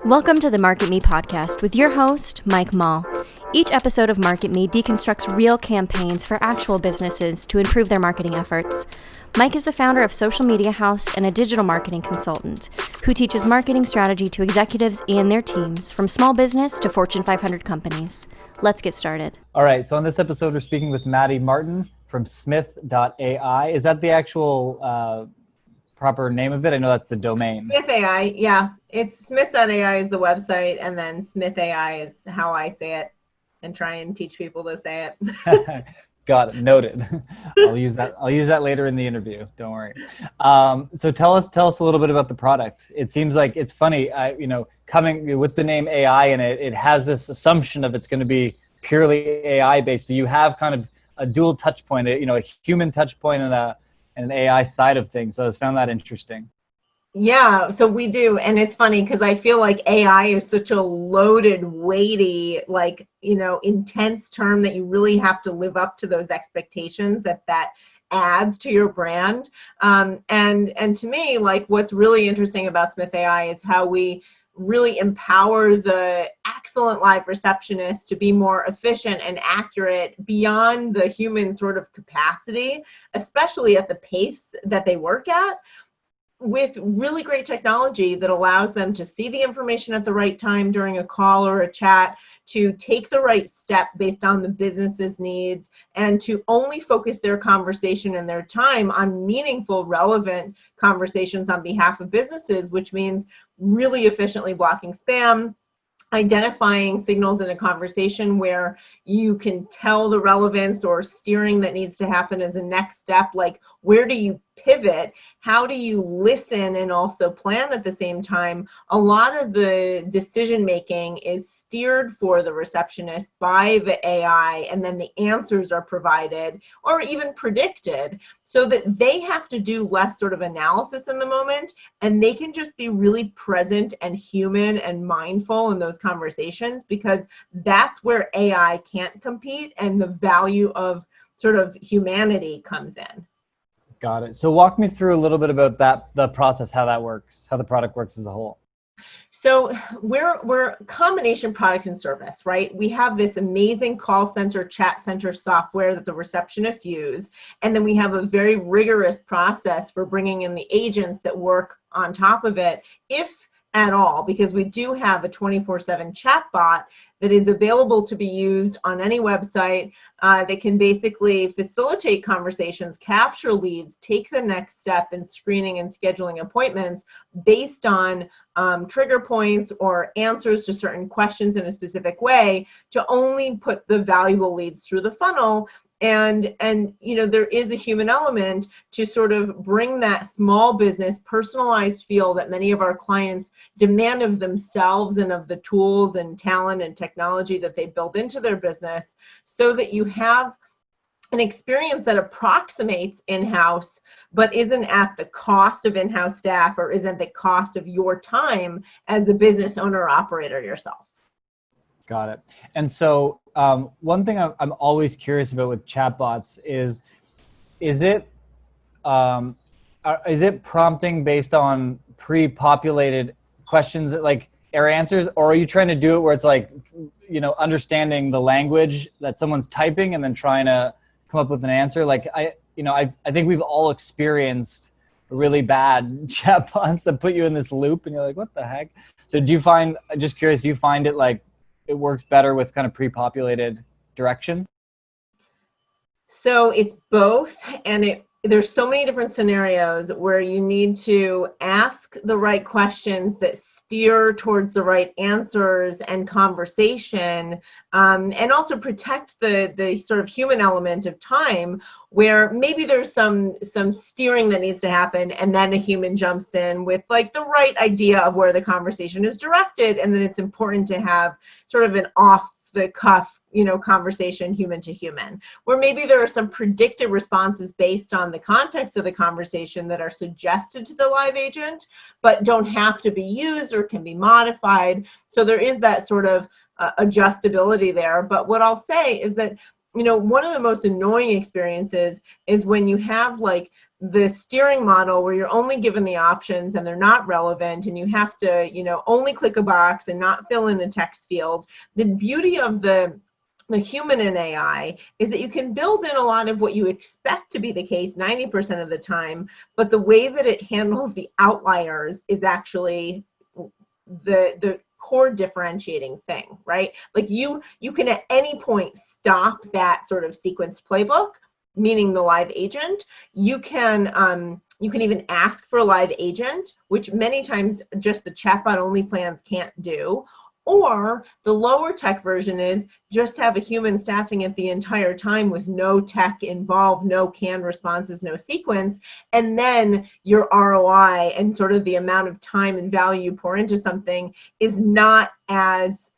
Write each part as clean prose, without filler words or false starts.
Welcome to the Market Me podcast with your host, Mike Moll. Each episode of Market Me deconstructs real campaigns for actual businesses to improve their marketing efforts. Mike is the founder of Social Media House and a digital marketing consultant who teaches marketing strategy to executives and their teams from small business to Fortune 500 companies. Let's get started. All right, so on this episode, we're speaking with Maddy Martin from Smith.ai. Is that the actual proper name of it? I know that's the domain. Smith.ai, yeah. It's Smith.ai is the website, and then Smith.ai is how I say it and try and teach people to say it. Got it. Noted. I'll use that later in the interview. Don't worry. So tell us a little bit about the product. It seems like it's funny, coming with the name AI in it, it has this assumption of it's going to be purely AI based, but you have kind of a dual touch point, a human touch point and an AI side of things. So I found that interesting. Yeah, so we do. And it's funny because I feel like AI is such a loaded, weighty, intense term that you really have to live up to those expectations that adds to your brand. And to me, what's really interesting about Smith.ai is how we really empower the excellent live receptionist to be more efficient and accurate beyond the human sort of capacity, especially at the pace that they work at, with really great technology that allows them to see the information at the right time during a call or a chat, to take the right step based on the business's needs, and to only focus their conversation and their time on meaningful, relevant conversations on behalf of businesses, which means really efficiently blocking spam, identifying signals in a conversation where you can tell the relevance or steering that needs to happen as a next step, like where do you pivot, how do you listen and also plan at the same time. A lot of the decision making is steered for the receptionist by the AI, and then the answers are provided or even predicted so that they have to do less sort of analysis in the moment, and they can just be really present and human and mindful in those conversations, because that's where AI can't compete and the value of sort of humanity comes in. Got it. So walk me through a little bit about the process, how that works, how the product works as a whole. So we're combination product and service, right? We have this amazing call center, chat center software that the receptionists use. And then we have a very rigorous process for bringing in the agents that work on top of it, if at all, because we do have a 24/7 chatbot that is available to be used on any website that can basically facilitate conversations, capture leads, take the next step in screening and scheduling appointments based on trigger points or answers to certain questions in a specific way, to only put the valuable leads through the funnel. And there is a human element to sort of bring that small business personalized feel that many of our clients demand of themselves and of the tools and talent and technology that they build into their business, so that you have an experience that approximates in-house, but isn't at the cost of in-house staff or isn't the cost of your time as the business owner or operator yourself. Got it. And so one thing I'm always curious about with chatbots is it prompting based on pre-populated questions that like error answers, or are you trying to do it where it's like, understanding the language that someone's typing and then trying to come up with an answer? Like I think we've all experienced really bad chatbots that put you in this loop and you're like, what the heck? So do you find it like it works better with kind of pre-populated direction? So it's both, and there's so many different scenarios where you need to ask the right questions that steer towards the right answers and conversation, and also protect the sort of human element of time, where maybe there's some steering that needs to happen, and then a human jumps in with like the right idea of where the conversation is directed, and then it's important to have sort of an off the cuff, conversation human to human, where maybe there are some predicted responses based on the context of the conversation that are suggested to the live agent, but don't have to be used or can be modified. So there is that sort of adjustability there. But what I'll say is that, one of the most annoying experiences is when you have like the steering model where you're only given the options and they're not relevant and you have to, only click a box and not fill in a text field. The beauty of the human in AI is that you can build in a lot of what you expect to be the case 90% of the time, but the way that it handles the outliers is actually the core differentiating thing, right? Like you can at any point stop that sort of sequence playbook, meaning the live agent. You can even ask for a live agent, which many times just the chatbot only plans can't do. Or the lower tech version is just have a human staffing it the entire time with no tech involved, no canned responses, no sequence, and then your ROI and sort of the amount of time and value you pour into something is not as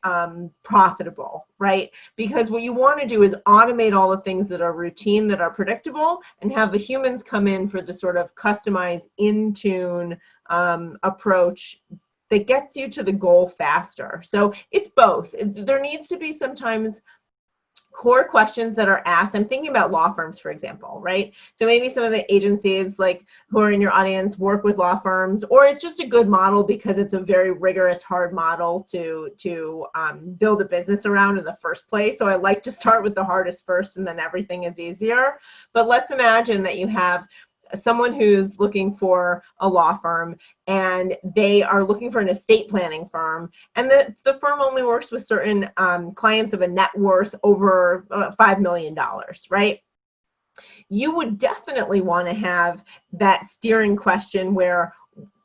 profitable, right? Because what you want to do is automate all the things that are routine, that are predictable, and have the humans come in for the sort of customized, in-tune approach that gets you to the goal faster. So it's both. There needs to be sometimes core questions that are asked. I'm thinking about law firms, for example, right? So maybe some of the agencies like who are in your audience work with law firms, or it's just a good model because it's a very rigorous, hard model to build a business around in the first place. So I like to start with the hardest first and then everything is easier. But let's imagine that you have someone who's looking for a law firm and they are looking for an estate planning firm, and the firm only works with certain clients of a net worth over $5 million, right? You would definitely want to have that steering question where,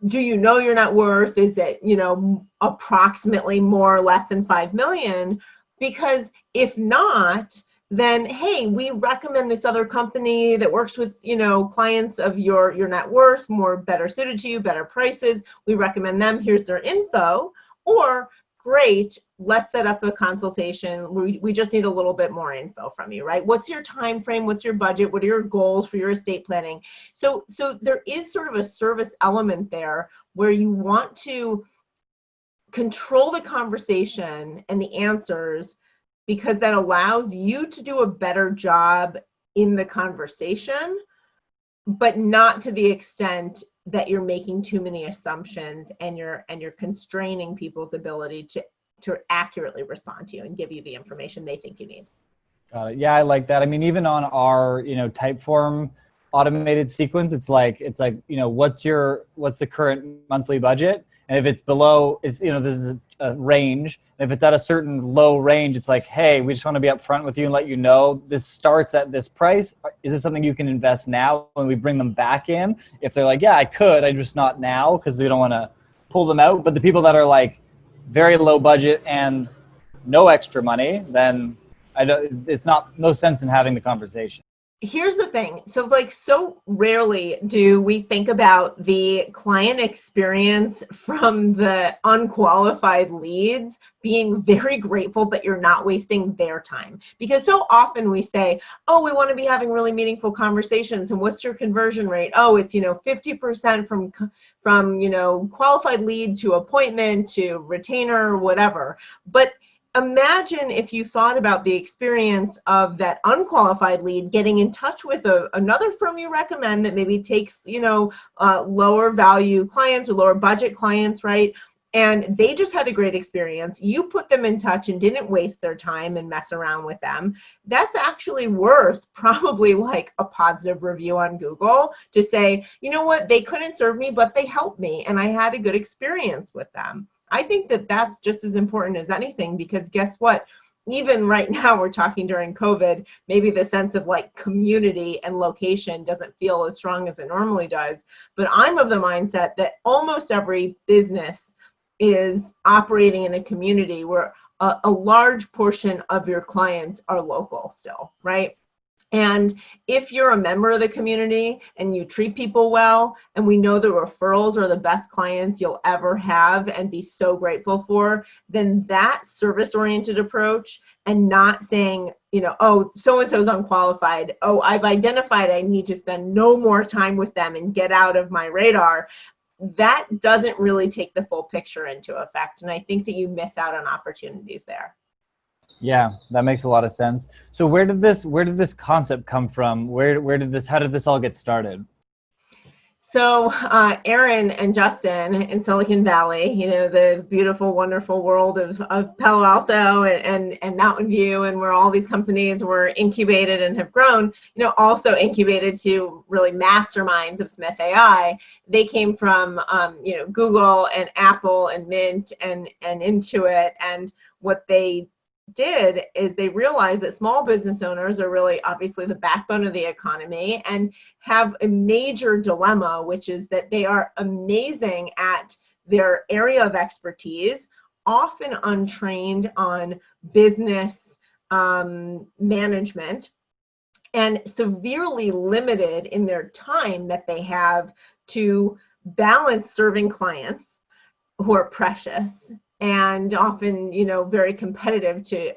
do you know your net worth? Is it, approximately more or less than 5 million? Because if not, then, hey, we recommend this other company that works with, clients of your net worth, better suited to you, better prices. We recommend them. Here's their info. Or, great, let's set up a consultation. We just need a little bit more info from you, right? What's your time frame? What's your budget? What are your goals for your estate planning? So there is sort of a service element there where you want to control the conversation and the answers, because that allows you to do a better job in the conversation, but not to the extent that you're making too many assumptions and you're constraining people's ability to accurately respond to you and give you the information they think you need. Got it. Yeah, I like that. I mean, even on our, Typeform automated sequence, it's like, what's the current monthly budget? And if it's below, there's a range. And if it's at a certain low range, it's like, hey, we just want to be upfront with you and let you know this starts at this price. Is this something you can invest now? When we bring them back in, if they're like, yeah, I could, I'm just not now because we don't want to pull them out. But the people that are like very low budget and no extra money, then it's no sense in having the conversation. Here's the thing. So rarely do we think about the client experience from the unqualified leads being very grateful that you're not wasting their time. Because so often we say, oh, we want to be having really meaningful conversations. And what's your conversion rate? Oh, it's, 50% from qualified lead to appointment to retainer, whatever. But imagine if you thought about the experience of that unqualified lead getting in touch with another firm you recommend that maybe takes, lower value clients or lower budget clients, right? And they just had a great experience. You put them in touch and didn't waste their time and mess around with them. That's actually worth probably like a positive review on Google to say, you know what, they couldn't serve me, but they helped me and I had a good experience with them. I think that that's just as important as anything, because guess what? Even right now, we're talking during COVID, maybe the sense of like community and location doesn't feel as strong as it normally does. But I'm of the mindset that almost every business is operating in a community where a large portion of your clients are local still, right? And if you're a member of the community and you treat people well, and we know the referrals are the best clients you'll ever have and be so grateful for, then that service-oriented approach and not saying, oh, so-and-so's unqualified. Oh, I've identified I need to spend no more time with them and get out of my radar. That doesn't really take the full picture into effect. And I think that you miss out on opportunities there. Yeah, that makes a lot of sense. So where did this concept come from? How did this all get started? So Aaron and Justin in Silicon Valley, the beautiful, wonderful world of Palo Alto and Mountain View, and where all these companies were incubated and have grown, also incubated to really masterminds of Smith.ai. They came from, Google and Apple and Mint and Intuit. And what they did is they realized that small business owners are really obviously the backbone of the economy and have a major dilemma, which is that they are amazing at their area of expertise, often untrained on business management, and severely limited in their time that they have to balance serving clients who are precious and often, very competitive to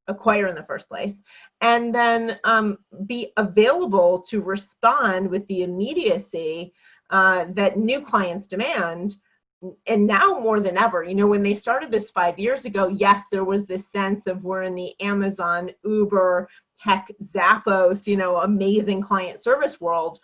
acquire in the first place, and then be available to respond with the immediacy that new clients demand. And now more than ever, when they started this 5 years ago, yes, there was this sense of we're in the Amazon, Uber, heck, Zappos, amazing client service world.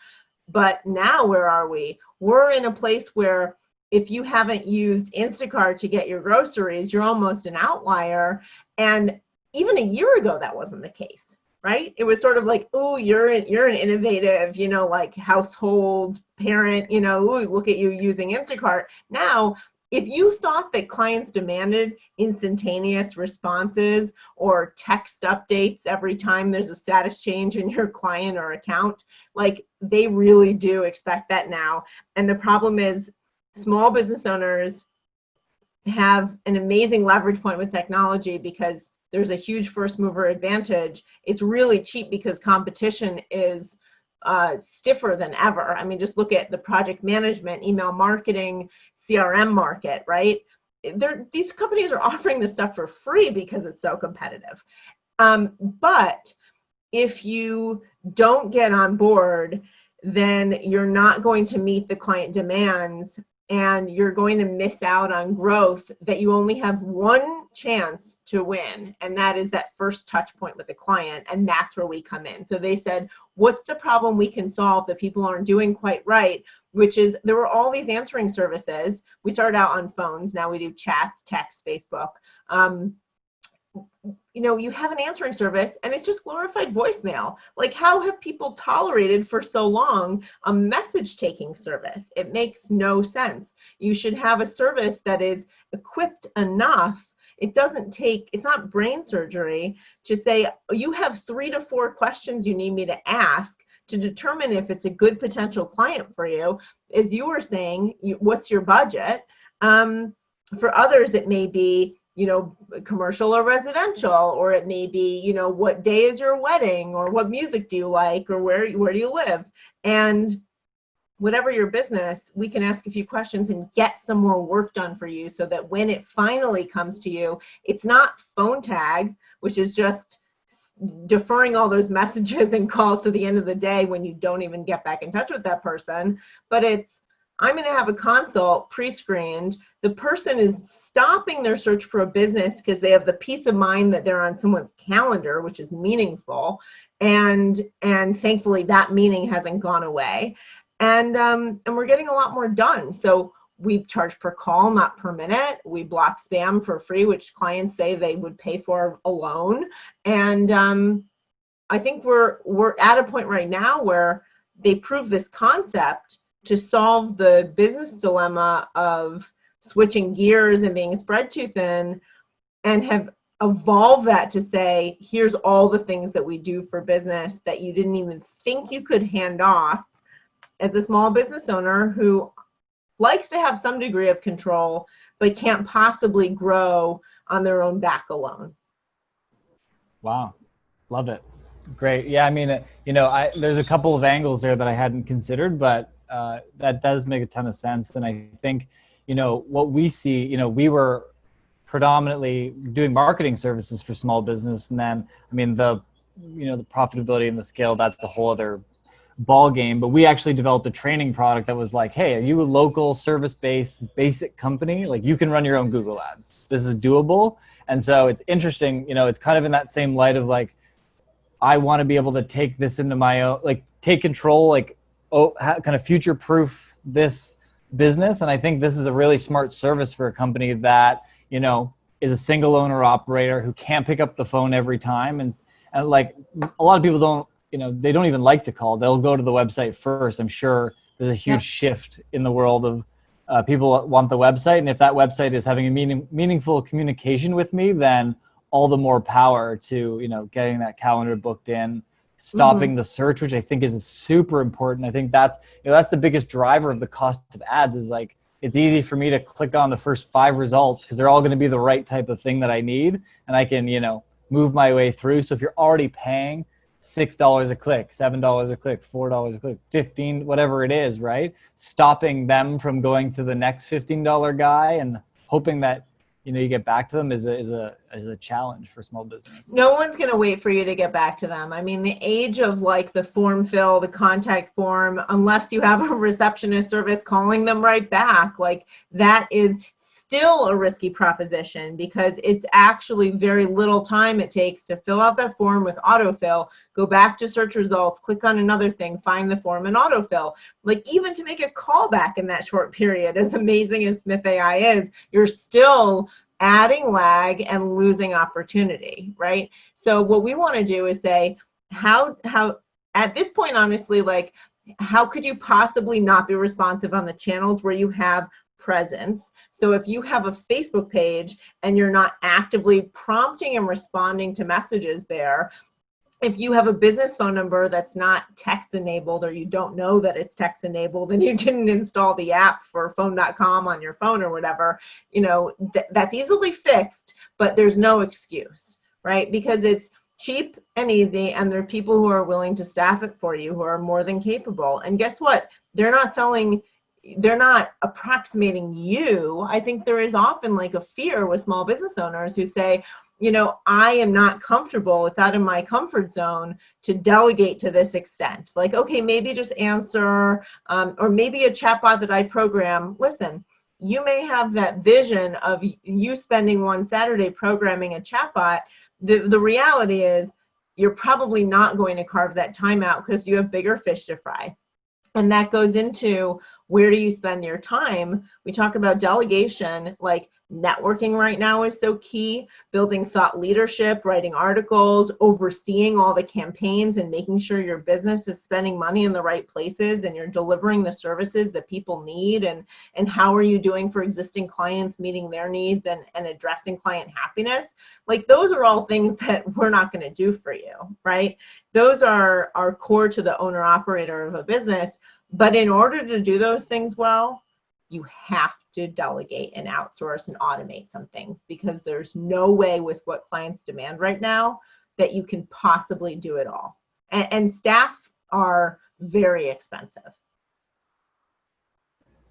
But now where are we? We're in a place where if you haven't used Instacart to get your groceries, you're almost an outlier. And even a year ago, that wasn't the case, right? It was sort of like, oh, you're an innovative, like household parent, ooh, look at you using Instacart. Now, if you thought that clients demanded instantaneous responses or text updates every time there's a status change in your client or account, like they really do expect that now. And the problem is, small business owners have an amazing leverage point with technology because there's a huge first mover advantage. It's really cheap because competition is stiffer than ever. I mean, just look at the project management, email marketing, CRM market, right? These companies are offering this stuff for free because it's so competitive. But if you don't get on board, then you're not going to meet the client demands, and you're going to miss out on growth that you only have one chance to win, and that is that first touch point with the client, and that's where we come in. So they said, what's the problem we can solve that people aren't doing quite right, which is there were all these answering services. We started out on phones, now we do chats, text, Facebook. You have an answering service and it's just glorified voicemail. Like, how have people tolerated for so long a message taking service? It makes no sense. You should have a service that is equipped enough. It's not brain surgery to say, you have 3 to 4 questions you need me to ask to determine if it's a good potential client for you. As you were saying, what's your budget? For others, it may be, commercial or residential, or it may be, what day is your wedding, or what music do you like, or where do you live? And whatever your business, we can ask a few questions and get some more work done for you so that when it finally comes to you, it's not phone tag, which is just deferring all those messages and calls to the end of the day when you don't even get back in touch with that person, but it's, I'm going to have a consult pre-screened. The person is stopping their search for a business because they have the peace of mind that they're on someone's calendar, which is meaningful. And thankfully that meaning hasn't gone away. And we're getting a lot more done. So we charge per call, not per minute. We block spam for free, which clients say they would pay for alone. And I think we're at a point right now where they prove this concept to solve the business dilemma of switching gears and being spread too thin, and have evolved that to say, here's all the things that we do for business that you didn't even think you could hand off as a small business owner who likes to have some degree of control, but can't possibly grow on their own back alone. Wow. Love it. Great. Yeah. I mean, there's a couple of angles there that I hadn't considered, but that does make a ton of sense. And I think, what we see, we were predominantly doing marketing services for small business. And then, I mean, the profitability and the scale, that's a whole other ball game. But we actually developed a training product that was like, hey, are you a local service-based basic company? Like, you can run your own Google ads. This is doable. And so it's interesting, it's kind of in that same light of like, I want to be able to take this into my own, like take control, like kind of future proof this business. And I think this is a really smart service for a company that, is a single owner operator who can't pick up the phone every time. And like a lot of people don't, they don't even like to call. They'll go to the website first. I'm sure there's a huge shift in the world of people want the website. And if that website is having a meaningful communication with me, then all the more power to, getting that calendar booked in, stopping the search, which I think is super important. I think that's the biggest driver of the cost of ads is like, it's easy for me to click on the first 5 results because they're all going to be the right type of thing that I need. And I can, move my way through. So if you're already paying $6 a click, $7 a click, $4 a click, 15, whatever it is, right? Stopping them from going to the next $15 guy and hoping that, you get back to them is a challenge for small business. No one's going to wait for you to get back to them. I mean, the age of like the form fill, the contact form, unless you have a receptionist service calling them right back, like that is still a risky proposition because it's actually very little time it takes to fill out that form with autofill, go back to search results, click on another thing, find the form and autofill. Like even to make a call back in that short period, as amazing as Smith.ai is, you're still adding lag and losing opportunity, right? So what we want to do is say, how at this point, honestly, like how could you possibly not be responsive on the channels where you have presence? So if you have a Facebook page and you're not actively prompting and responding to messages there, if you have a business phone number that's not text enabled or you don't know that it's text enabled and you didn't install the app for phone.com on your phone or whatever, that's easily fixed, but there's no excuse, right? Because it's cheap and easy and there are people who are willing to staff it for you who are more than capable. And guess what? They're not approximating you. I think there is often like a fear with small business owners who say, I am not comfortable. It's out of my comfort zone to delegate to this extent. Like, okay, maybe just answer, or maybe a chatbot that I program. Listen, you may have that vision of you spending one Saturday programming a chatbot. The reality is you're probably not going to carve that time out because you have bigger fish to fry. And that goes into where do you spend your time? We talk about delegation, like networking right now is so key, building thought leadership, writing articles, overseeing all the campaigns and making sure your business is spending money in the right places and you're delivering the services that people need. And how are you doing for existing clients, meeting their needs and addressing client happiness? Like those are all things that we're not going to do for you, right? Those are core to the owner operator of a business. But in order to do those things well, you have to delegate and outsource and automate some things because there's no way with what clients demand right now that you can possibly do it all. And staff are very expensive.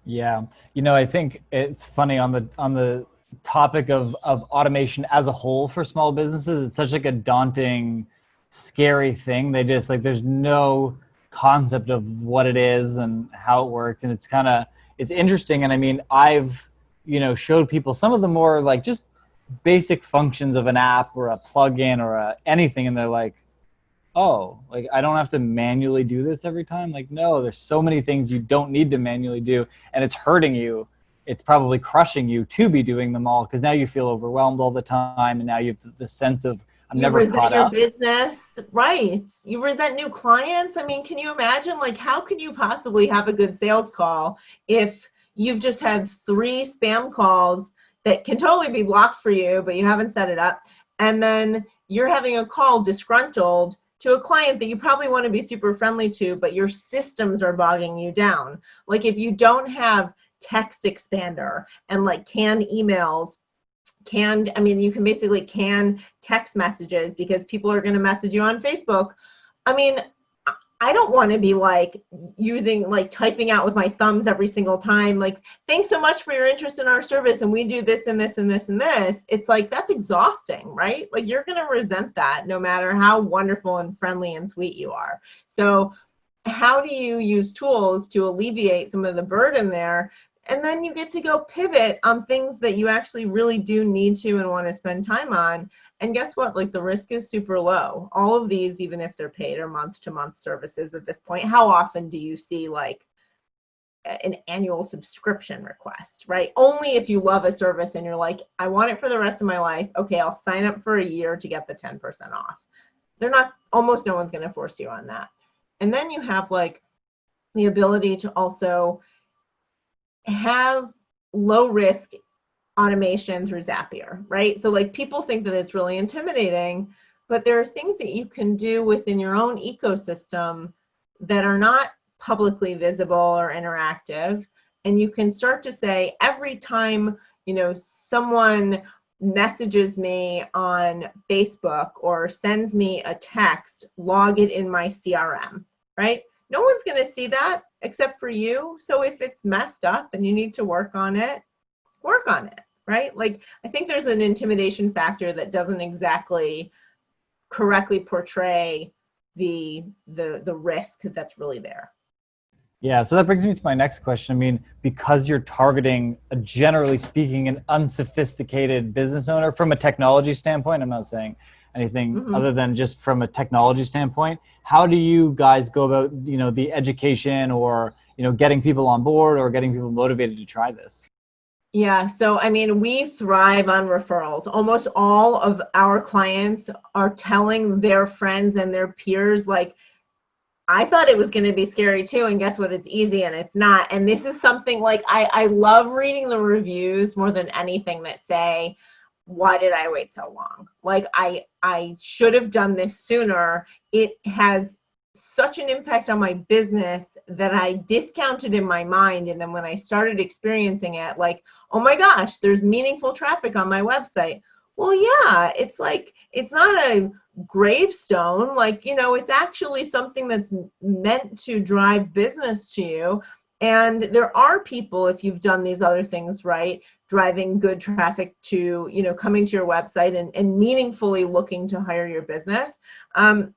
Yeah. I think it's funny on the topic of automation as a whole for small businesses. It's such like a daunting, scary thing. They just like, there's no concept of what it is and how it works. And it's interesting. And I mean, I've, showed people some of the more like just basic functions of an app or a plugin or anything. And they're like, oh, like I don't have to manually do this every time. Like, no, there's so many things you don't need to manually do. And it's hurting you. It's probably crushing you to be doing them all because now you feel overwhelmed all the time. And now you have this sense of, I'm never caught up. You resent your business, right? You resent new clients. I mean, can you imagine, like, how can you possibly have a good sales call if you've just had 3 spam calls that can totally be blocked for you, but you haven't set it up? And then you're having a call disgruntled to a client that you probably want to be super friendly to, but your systems are bogging you down. Like if you don't have text expander and like canned emails, you can basically can text messages because people are going to message you on Facebook. I mean, I don't want to be like typing out with my thumbs every single time. Like, thanks so much for your interest in our service. And we do this and this and this and this. It's like, that's exhausting, right? Like you're going to resent that no matter how wonderful and friendly and sweet you are. So how do you use tools to alleviate some of the burden there? And then you get to go pivot on things that you actually really do need to and want to spend time on. And guess what? Like, the risk is super low. All of these, even if they're paid, are month-to-month services at this point. How often do you see like an annual subscription request, right? Only if you love a service and you're like, I want it for the rest of my life. Okay, I'll sign up for a year to get the 10% off. They're not, almost no one's going to force you on that. And then you have like the ability to also have low risk automation through Zapier, right? So like, people think that it's really intimidating, but there are things that you can do within your own ecosystem that are not publicly visible or interactive. And you can start to say, every time, you know, someone messages me on Facebook or sends me a text, log it in my CRM, right? No one's going to see that except for you. So if it's messed up and you need to work on it, right? Like, I think there's an intimidation factor that doesn't exactly correctly portray the risk that's really there. Yeah, so that brings me to my next question. I mean, because you're targeting, generally speaking, an unsophisticated business owner from a technology standpoint, I'm not saying anything other than just from a technology standpoint, how do you guys go about, you know, the education or, you know, getting people on board or getting people motivated to try this? Yeah, so I mean, we thrive on referrals. Almost all of our clients are telling their friends and their peers, like, I thought it was going to be scary too, and guess what? It's easy, and it's not. And this is something like, I love reading the reviews more than anything that say, why did I wait so long? Like, I should have done this sooner. It has such an impact on my business that I discounted in my mind. And then when I started experiencing it, like, oh my gosh, there's meaningful traffic on my website. Well, yeah, it's like, it's not a gravestone, like, you know, it's actually something that's meant to drive business to you. And there are people, if you've done these other things right, driving good traffic to, you know, coming to your website and meaningfully looking to hire your business. And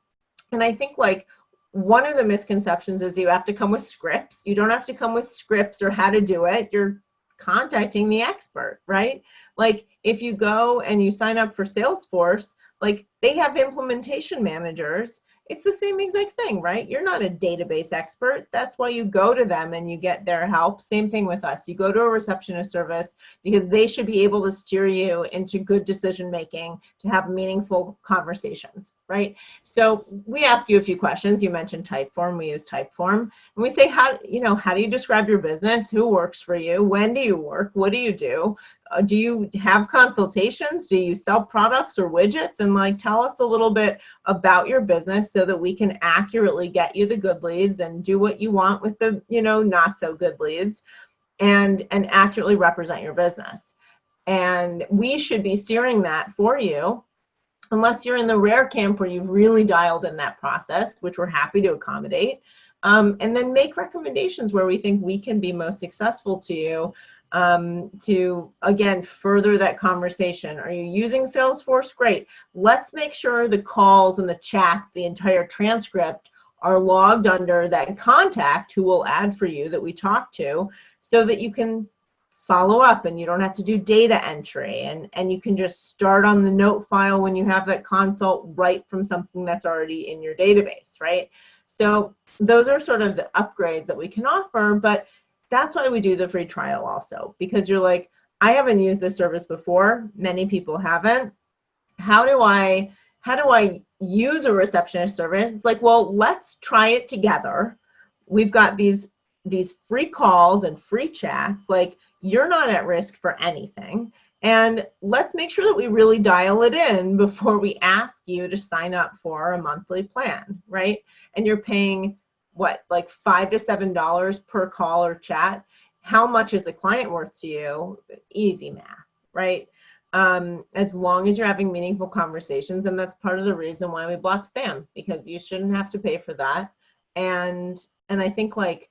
I think, like, one of the misconceptions is you have to come with scripts. You don't have to come with scripts or how to do it. You're contacting the expert, right? Like, if you go and you sign up for Salesforce, like, they have implementation managers. It's the same exact thing, right? You're not a database expert. That's why you go to them and you get their help. Same thing with us. You go to a receptionist service because they should be able to steer you into good decision making to have meaningful conversations, right? So we ask you a few questions. You mentioned Typeform. We use Typeform. And we say, how do you describe your business? Who works for you? When do you work? What do you do? Do you have consultations? Do you sell products or widgets? And like, tell us a little bit about your business so that we can accurately get you the good leads and do what you want with the, you know, not so good leads, and accurately represent your business. And we should be steering that for you, unless you're in the rare camp where you've really dialed in that process, which we're happy to accommodate, and then make recommendations where we think we can be most successful to you. To, again, further that conversation. Are you using Salesforce? Great. Let's make sure the calls and the chats, the entire transcript, are logged under that contact who will add for you that we talk to, so that you can follow up and you don't have to do data entry, and you can just start on the note file when you have that consult right from something that's already in your database, right? So those are sort of the upgrades that we can offer, but that's why we do the free trial also, because you're like, I haven't used this service before. Many people haven't. How do I use a receptionist service? It's like, well, let's try it together. We've got these free calls and free chats. Like, you're not at risk for anything. And let's make sure that we really dial it in before we ask you to sign up for a monthly plan, right? And you're paying what, like $5 to $7 per call or chat? How much is a client worth to you? Easy math, right? As long as you're having meaningful conversations, and that's part of the reason why we block spam, because you shouldn't have to pay for that. And I think, like,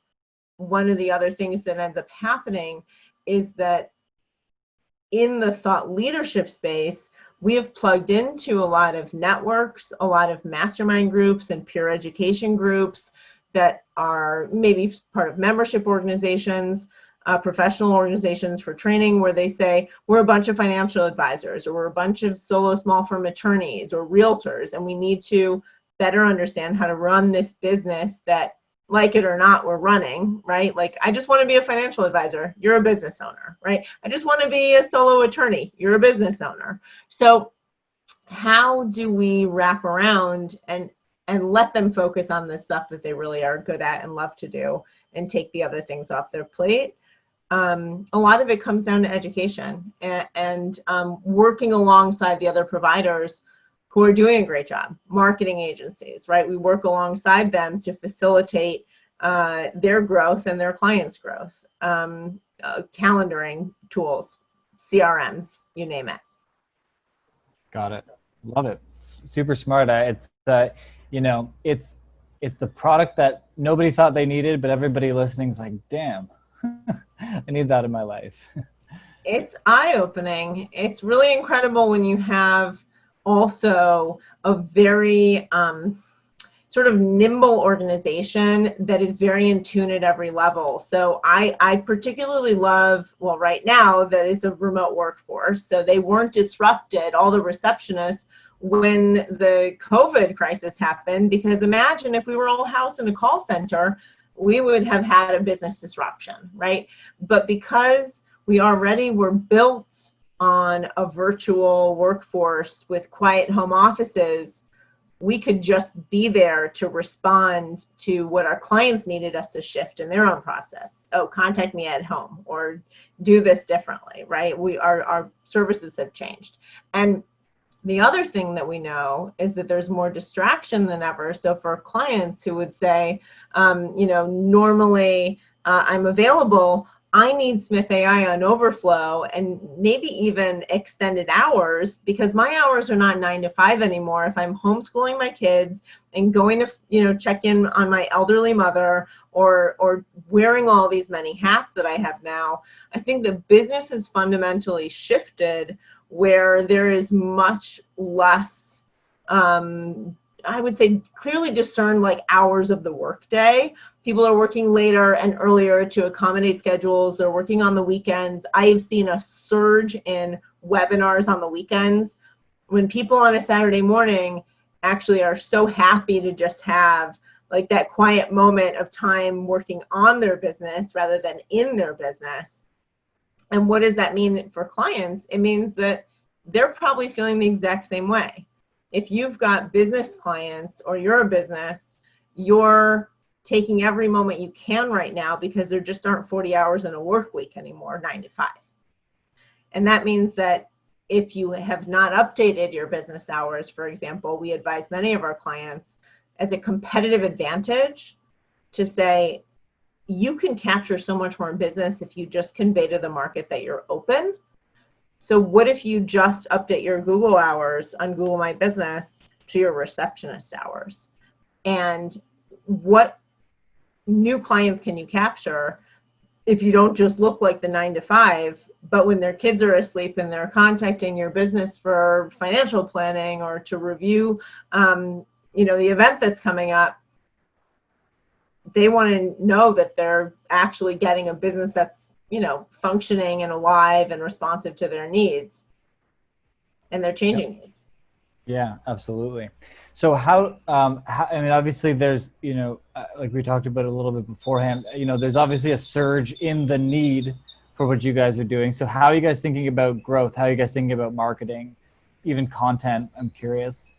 one of the other things that ends up happening is that in the thought leadership space, we have plugged into a lot of networks, a lot of mastermind groups and peer education groups that are maybe part of membership organizations, professional organizations for training where they say, we're a bunch of financial advisors, or we're a bunch of solo small firm attorneys or realtors, and we need to better understand how to run this business that, like it or not, we're running, right? Like, I just want to be a financial advisor. You're a business owner, right? I just want to be a solo attorney. You're a business owner. So how do we wrap around and let them focus on the stuff that they really are good at and love to do, and take the other things off their plate? A lot of it comes down to education and working alongside the other providers who are doing a great job, marketing agencies, right? We work alongside them to facilitate their growth and their clients' growth. Calendaring tools, CRMs, you name it. Got it. Love it. It's super smart. It's it's the product that nobody thought they needed, but everybody listening is like, damn, I need that in my life. It's eye-opening. It's really incredible when you have also a very sort of nimble organization that is very in tune at every level. So I particularly love, well, right now that it's a remote workforce, so they weren't disrupted, all the receptionists, when the COVID crisis happened, because imagine if we were all housed in a call center, we would have had a business disruption, right? But because we already were built on a virtual workforce with quiet home offices, we could just be there to respond to what our clients needed us to shift in their own process. Oh, contact me at home, or do this differently, right? Our services have changed. And the other thing that we know is that there's more distraction than ever. So for clients who would say, normally I'm available, I need Smith.ai on overflow and maybe even extended hours, because my hours are not 9 to 5 anymore. If I'm homeschooling my kids and going to, check in on my elderly mother, or wearing all these many hats that I have now, I think the business has fundamentally shifted, where there is much less, I would say, clearly discern like hours of the workday. People are working later and earlier to accommodate schedules. They're working on the weekends. I have seen a surge in webinars on the weekends, when people on a Saturday morning actually are so happy to just have like that quiet moment of time working on their business rather than in their business. And what does that mean for clients? It means that they're probably feeling the exact same way. If you've got business clients, or you're a business, you're taking every moment you can right now, because there just aren't 40 hours in a work week anymore, 9 to 5. And that means that if you have not updated your business hours, for example, we advise many of our clients as a competitive advantage to say, you can capture so much more in business if you just convey to the market that you're open. So what if you just update your Google hours on Google My Business to your receptionist hours? And what new clients can you capture if you don't just look like the 9 to 5, but when their kids are asleep and they're contacting your business for financial planning or to review, the event that's coming up, they want to know that they're actually getting a business that's, functioning and alive and responsive to their needs, and they're changing needs. Yeah, absolutely. So how obviously there's, like we talked about a little bit beforehand, there's obviously a surge in the need for what you guys are doing. So how are you guys thinking about growth? How are you guys thinking about marketing, even content? I'm curious.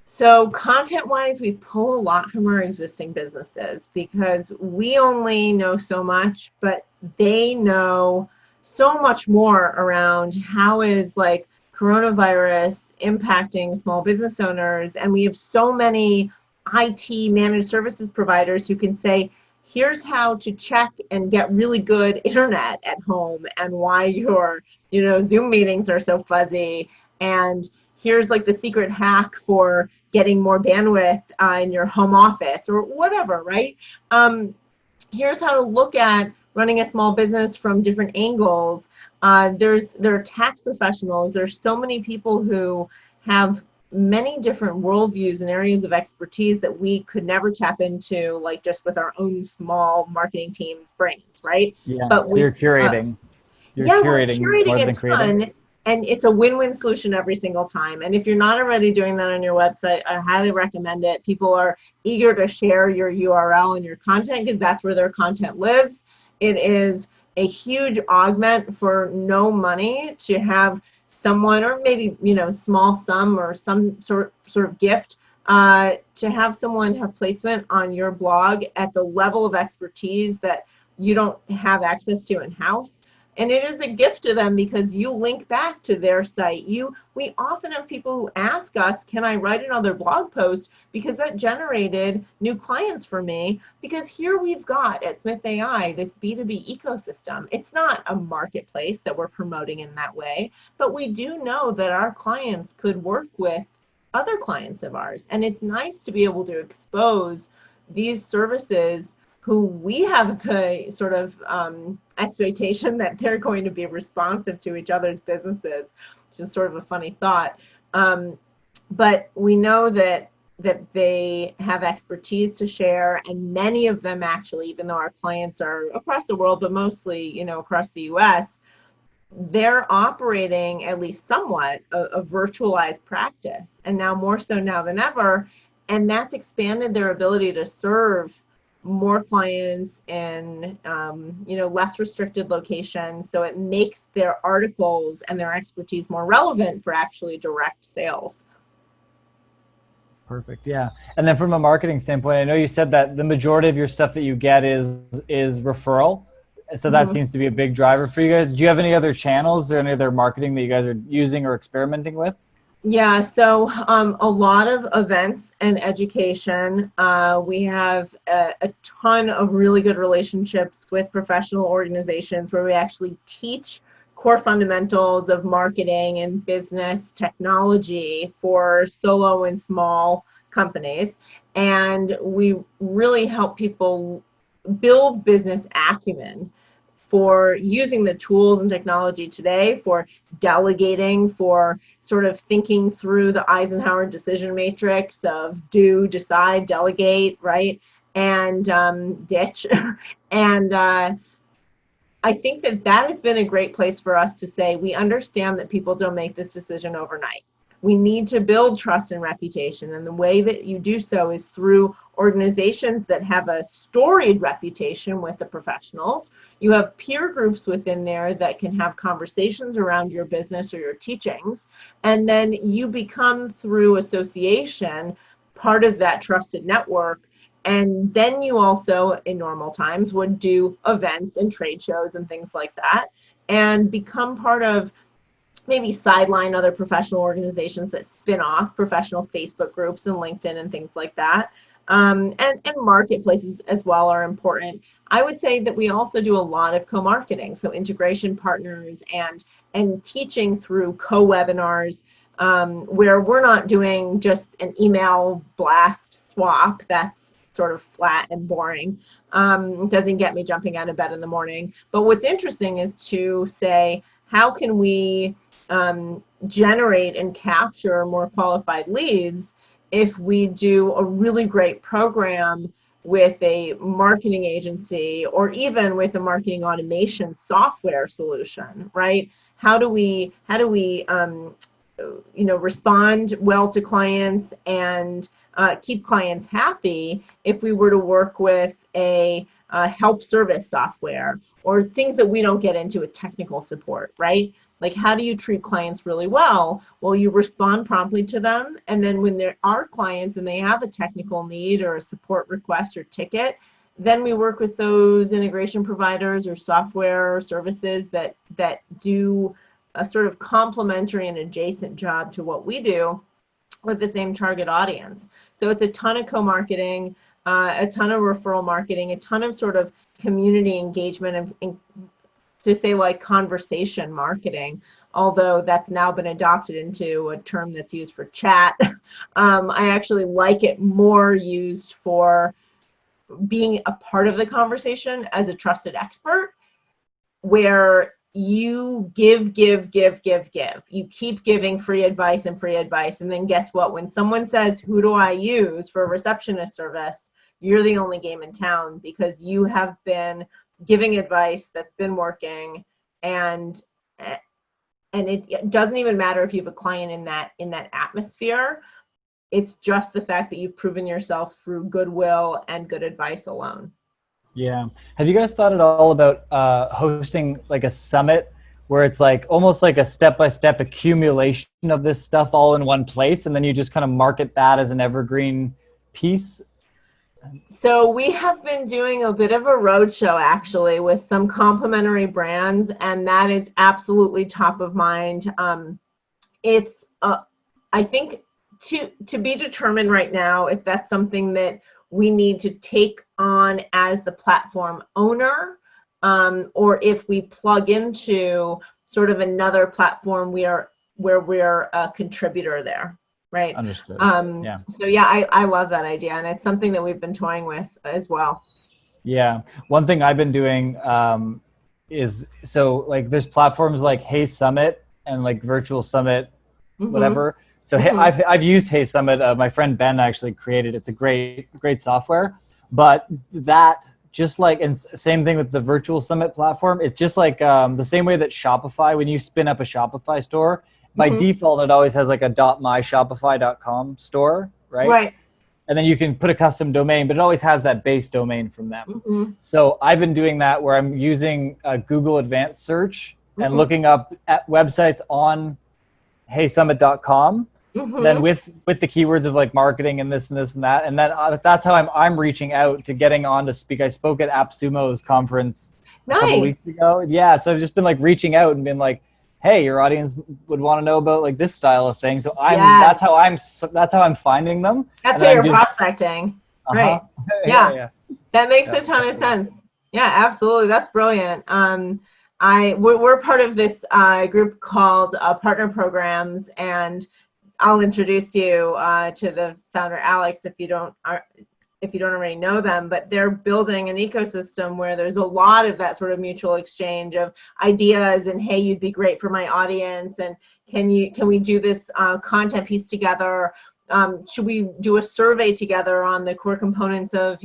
So content-wise, we pull a lot from our existing businesses, because we only know so much, but they know so much more around how is like coronavirus impacting small business owners. And we have so many IT managed services providers who can say, here's how to check and get really good internet at home, and why your, Zoom meetings are so fuzzy. And here's like the secret hack for getting more bandwidth in your home office, or whatever, right? Here's how to look at running a small business from different angles. There are tax professionals. There's so many people who have many different worldviews and areas of expertise that we could never tap into, like just with our own small marketing team's brains, right? Yeah. But So you're curating. yeah, we're More curating a than creating. ton, and it's a win-win solution every single time. And if you're not already doing that on your website, I highly recommend it. People are eager to share your URL and your content because that's where their content lives. It is a huge augment for no money to have someone, or maybe, you know, small sum or some sort of gift, to have someone have placement on your blog at the level of expertise that you don't have access to in-house. And it is a gift to them because you link back to their site. We often have people who ask us, can I write another blog post? Because that generated new clients for me. Because here we've got at Smith.ai this B2B ecosystem. It's not a marketplace that we're promoting in that way, but we do know that our clients could work with other clients of ours. And it's nice to be able to expose these services who we have the sort of expectation that they're going to be responsive to each other's businesses, which is sort of a funny thought. But we know that they have expertise to share, and many of them actually, even though our clients are across the world, but mostly, you know, across the US, they're operating at least somewhat a virtualized practice, and now more so now than ever. And that's expanded their ability to serve more clients in you know, less restricted locations. So it makes their articles and their expertise more relevant for actually direct sales. Perfect. Yeah. And then from a marketing standpoint, I know you said that the majority of your stuff that you get is referral. So that seems to be a big driver for you guys. Do you have any other channels or any other marketing that you guys are using or experimenting with? Yeah, so a lot of events and education. We have a ton of really good relationships with professional organizations where we actually teach core fundamentals of marketing and business technology for solo and small companies. And we really help people build business acumen for using the tools and technology today, for delegating, for sort of thinking through the Eisenhower decision matrix of do, decide, delegate, right? And ditch. And I think that has been a great place for us to say, we understand that people don't make this decision overnight. We need to build trust and reputation. And the way that you do so is through organizations that have a storied reputation with the professionals. You have peer groups within there that can have conversations around your business or your teachings. And then you become, through association, part of that trusted network. And then you also, in normal times, would do events and trade shows and things like that, and become part of, maybe sideline other professional organizations that spin off professional Facebook groups and LinkedIn and things like that. And marketplaces as well are important. I would say that we also do a lot of co-marketing, so integration partners and teaching through co-webinars, where we're not doing just an email blast swap. That's sort of flat and boring. Doesn't get me jumping out of bed in the morning. But what's interesting is to say, how can we generate and capture more qualified leads if we do a really great program with a marketing agency, or even with a marketing automation software solution, right? How do we you know, respond well to clients and keep clients happy if we were to work with a help service software, or things that we don't get into with technical support, right? Like, how do you treat clients really well? Well, you respond promptly to them, and then when there are clients and they have a technical need or a support request or ticket, then we work with those integration providers or software services that do a sort of complementary and adjacent job to what we do with the same target audience. So it's a ton of co-marketing, a ton of referral marketing, a ton of sort of community engagement, and to say like conversation marketing, although that's now been adopted into a term that's used for chat. I actually like it more used for being a part of the conversation as a trusted expert, where you give, give, give, give, give. You keep giving free advice and free advice. And then guess what? When someone says, who do I use for a receptionist service? You're the only game in town because you have been giving advice that's been working. And it doesn't even matter if you have a client in that atmosphere. It's just the fact that you've proven yourself through goodwill and good advice alone. Yeah. Have you guys thought at all about hosting like a summit where it's like almost like a step-by-step accumulation of this stuff all in one place, and then you just kind of market that as an evergreen piece? So we have been doing a bit of a roadshow actually with some complementary brands, and that is absolutely top of mind. It's I think to be determined right now if that's something that we need to take on as the platform owner, or if we plug into sort of another platform where we're a contributor there, right? Understood. Yeah. So yeah, I love that idea, and it's something that we've been toying with as well. Yeah. One thing I've been doing is, so like there's platforms like Hey Summit and like Virtual Summit, whatever. So I've used Hey Summit. My friend Ben actually created it. It's a great software. But that, just like, and same thing with the Virtual Summit platform, it's just like the same way that Shopify, when you spin up a Shopify store, by default, it always has like a .myshopify.com store, right? Right. And then you can put a custom domain, but it always has that base domain from them. So I've been doing that where I'm using Google Advanced Search and looking up at websites on heysummit.com. Then with the keywords of like marketing and this and this and that, and then that's how I'm reaching out to getting on to speak. I spoke at AppSumo's conference a couple weeks ago. Yeah, so I've just been like reaching out and been like, hey, your audience would want to know about like this style of thing. So that's how I'm finding them. That's how you're prospecting, right? Yeah, that makes a ton of sense. Yeah, absolutely, that's brilliant. We're part of this group called Partner Programs, and I'll introduce you to the founder, Alex, if you don't already know them, but they're building an ecosystem where there's a lot of that sort of mutual exchange of ideas and, hey, you'd be great for my audience, and can we do this content piece together? Should we do a survey together on the core components of,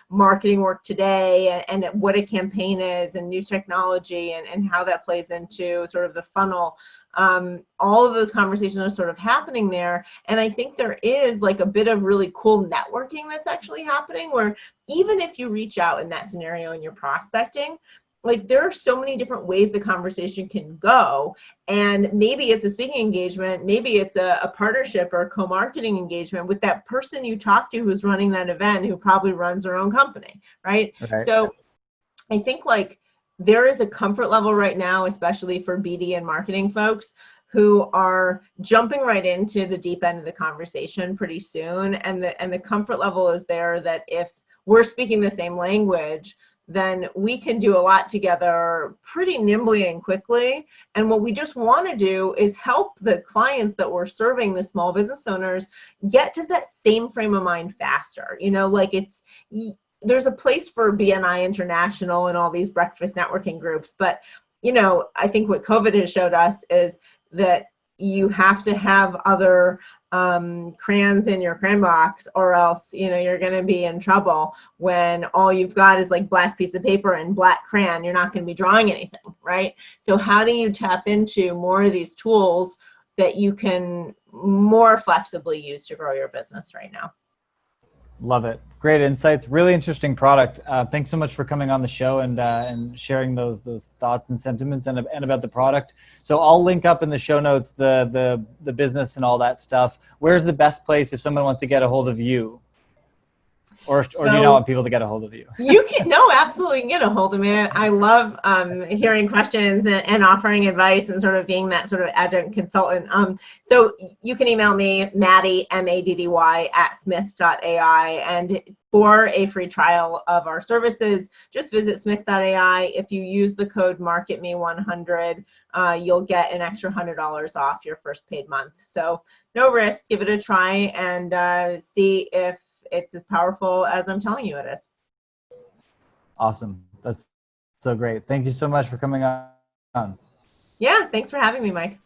marketing work today, and what a campaign is, and new technology, and how that plays into sort of the funnel? All of those conversations are sort of happening there. And I think there is like a bit of really cool networking that's actually happening, where even if you reach out in that scenario and you're prospecting, like there are so many different ways the conversation can go. And maybe it's a speaking engagement, maybe it's a partnership or a co-marketing engagement with that person you talk to who's running that event, who probably runs their own company, right? So I think like there is a comfort level right now, especially for BD and marketing folks, who are jumping right into the deep end of the conversation pretty soon. And the comfort level is there that if we're speaking the same language, then we can do a lot together pretty nimbly and quickly. And what we just want to do is help the clients that we're serving, the small business owners, get to that same frame of mind faster. Like there's a place for BNI International and all these breakfast networking groups, but I think what COVID has showed us is that you have to have other crayons in your crayon box, or else you're going to be in trouble when all you've got is like black piece of paper and black crayon. You're not going to be drawing anything, right? So how do you tap into more of these tools that you can more flexibly use to grow your business right now? Love it. Great insights. Really interesting product. Thanks so much for coming on the show and sharing those thoughts and sentiments and about the product. So I'll link up in the show notes the business and all that stuff. Where's the best place if someone wants to get a hold of you? Or do you not want people to get a hold of you? You can, no, absolutely, you can get a hold of me. I love hearing questions and offering advice and sort of being that sort of adjunct consultant. So you can email me, Maddy, MADDY, @Smith.ai. And for a free trial of our services, just visit Smith.ai. If you use the code MARKETME100, you'll get an extra $100 off your first paid month. So no risk, give it a try, and see if it's as powerful as I'm telling you it is. Awesome. That's so great. Thank you so much for coming on. Yeah, thanks for having me, Mike.